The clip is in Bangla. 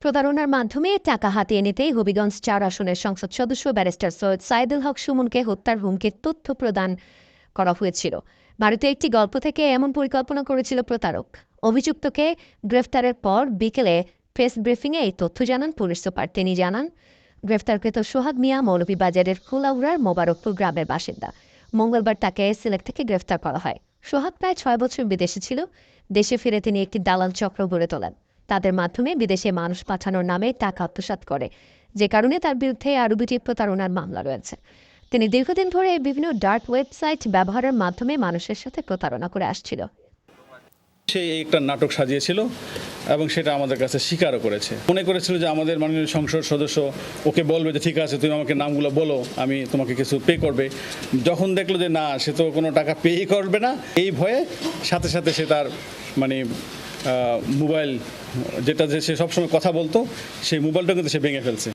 প্রতারণার মাধ্যমে টাকা হাতিয়ে নিতেই হবিগঞ্জ ৪ আসনের সংসদ সদস্য ব্যারিস্টার সৈয়দ সাইদুল হক সুমনকে হত্যার হুমকির তথ্য প্রদান করা হয়েছিল। ভারতীয় একটি গল্প থেকে এমন পরিকল্পনা করেছিল প্রতারক। অভিযুক্তকে গ্রেফতারের পর বিকেলে প্রেস ব্রিফিংয়ে এই তথ্য জানান পুলিশ সুপার। তিনি জানান, গ্রেফতারকৃত সোহাগ মিয়া মৌলভীবাজারের কুলাউড়ার মোবারকপুর গ্রামের বাসিন্দা। মঙ্গলবার তাকে সিলেট থেকে গ্রেফতার করা হয়। সোহাগ প্রায় ৬ বছর বিদেশে ছিল। দেশে ফিরে তিনি একটি দালাল চক্র গড়ে তোলেন। তাদের মাধ্যমে বিদেশে মানুষ পাঠানোর নামে টাকা আত্মসাৎ করে, যে কারণে তার বিরুদ্ধে আরও দুটি প্রতারণার মামলা রয়েছে। তিনি দীর্ঘদিন ধরে বিভিন্ন ডার্ক ওয়েবসাইট ব্যবহারের মাধ্যমে মানুষের সাথে প্রতারণা করে আসছিল। সে একটা নাটক সাজিয়েছিল এবং সেটা আমাদের কাছে স্বীকারও করেছে। মনে করেছিল যে আমাদের মাননীয় সংসদ সদস্য ওকে বলবে যে ঠিক আছে তুমি আমাকে নামগুলো বলো, আমি তোমাকে কিছু পে করবে। যখন দেখলো যে না, সে তো কোনো টাকা পেই করবে না, এই ভয়ে সাথে সাথে সে তার মানে মোবাইল যেটা যে সে সবসময় কথা বলতো, সেই মোবাইলটা কিন্তু সে ভেঙে ফেলছে।